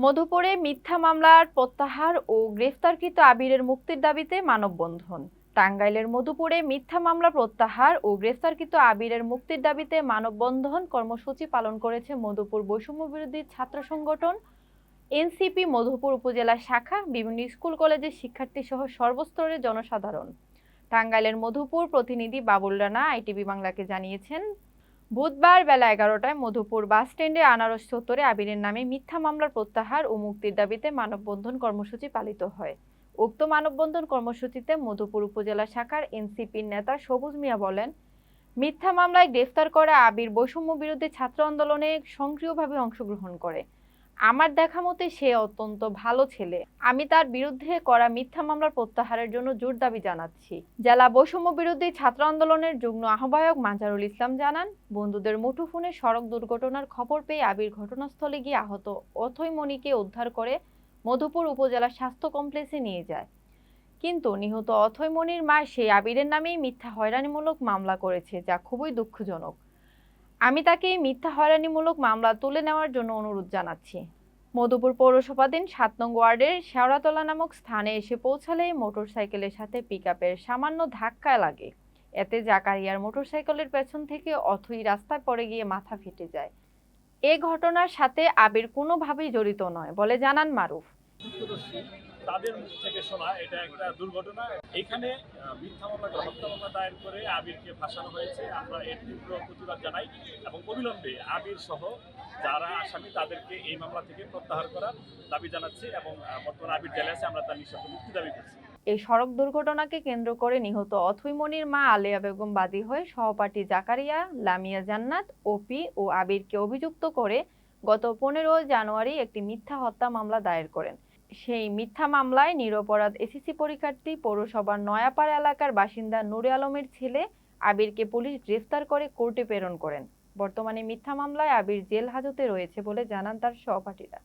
মধুপুরে মিথ্যা মামলার প্রত্যাহার ও গ্রেফতারকৃত আবিরের মুক্তির দাবিতে মানববন্ধন। টাঙ্গাইলের মধুপুরে মিথ্যা মামলা প্রত্যাহার ও গ্রেফতারকৃত আবিরের মুক্তির দাবিতে মানববন্ধন কর্মসূচি পালন করেছে মধুপুর বৈষম্য বিরোধী ছাত্র সংগঠন এনসিপি মধুপুর উপজেলা শাখা, বিভিন্ন স্কুল কলেজের শিক্ষার্থী সহ সর্বস্তরের জনসাধারণ। টাঙ্গাইলের মধুপুর প্রতিনিধি বাবুল রানা আইটিভি বাংলাকে জানিয়েছেন, বুধবার বেলা 11টায় মধুপুর বাসস্ট্যান্ডে আনারস চত্বরে আবিরের নামে মিথ্যা মামলার প্রত্যাহার ও মুক্তির দাবিতে মানববন্ধন কর্মসূচি পালিত হয়। উক্ত মানববন্ধন কর্মসূচিতে মধুপুর উপজেলা শাখার এনসিপির নেতা সবুজ মিয়া বলেন, মিথ্যা মামলায় গ্রেফতার করা আবির বৈষম্য বিরোধী ছাত্র আন্দোলনে সক্রিয়ভাবে অংশগ্রহণ করে। আমার দেখা মতে সে অত্যন্ত ভালো ছেলে। আমি তার বিরুদ্ধে করা মিথ্যা মামলার প্রত্যাহারের জন্য জোর দাবি জানাচ্ছি। জেলা বৈষম্য বিরোধী ছাত্র আন্দোলনের যুগ্ম আহ্বায়ক মাজারুল ইসলাম জানান, বন্ধুদের মুঠোফোনে সড়ক দুর্ঘটনার খবর পেয়ে আবির ঘটনাস্থলে গিয়ে আহত অথৈ মনিকে উদ্ধার করে মধুপুর উপজেলা স্বাস্থ্য কমপ্লেক্সে নিয়ে যায়। কিন্তু নিহত অথৈ মনির মা সেই আবিরের নামেই মিথ্যা হয়রানিমূলক মামলা করেছে, যা খুবই দুঃখজনক। আমি তাকে মিথ্যা হয়রানিমূলক মামলা তুলে নেওয়ার জন্য অনুরোধ জানাচ্ছি। মধুপুর পৌরসভাধীন ৭ নং ওয়ার্ডের শেওড়াতলা নামক স্থানে এসে পৌঁছালে মোটরসাইকেলের সাথে পিকআপের সামান্য ধাক্কা লাগে। এতে জাকারিয়ার মোটরসাইকেলের পেছন থেকে অথৈ রাস্তায় পড়ে গিয়ে মাথা ফেটে যায়। এ ঘটনার সাথে আবির কোনোভাবেই জড়িত নয় বলে জানান মারুফ। তাদের মুখ থেকে শোনা এটা একটা দুর্ঘটনা। এখানে মিথ্যা মামলা হত্যা মামলা দায়ের করে আবিরকে ফাঁসানো হয়েছে। আমরা এর তীব্র প্রতিবাদ জানাই এবং অবিলম্বে আবির সহ যারা আসামি তাদেরকে এই মামলা থেকে প্রত্যাহার করার দাবি জানাচ্ছি এবং বর্তমানে আবির জেলে আছে, আমরা তার নিঃশর্ত মুক্তি দাবি করছি। এই সড়ক দুর্ঘটনাকে কেন্দ্র করে নিহত অথৈ মনির মা আলেয়া বেগম বাদী হয়ে সহপাঠী জাকারিয়া, লামিয়া জান্নাত, ওপি ও আবিরকে অভিযুক্ত করে গত 15 জানুয়ারি একটি মিথ্যা হত্যা মামলা দায়ের করেন। সেই মিথ্যা মামলায় নিরপরাধ এসএসসি পরীক্ষার্থী পৌরসভার নয়াপাড়া এলাকার বাসিন্দা নূরে আলমের ছেলে আবিরকে পুলিশ গ্রেফতার করে কোর্টে প্রেরণ করেন। বর্তমানে মিথ্যা মামলায় আবির জেল হাজতে রয়েছে বলে জানান তার সহপাঠীরা।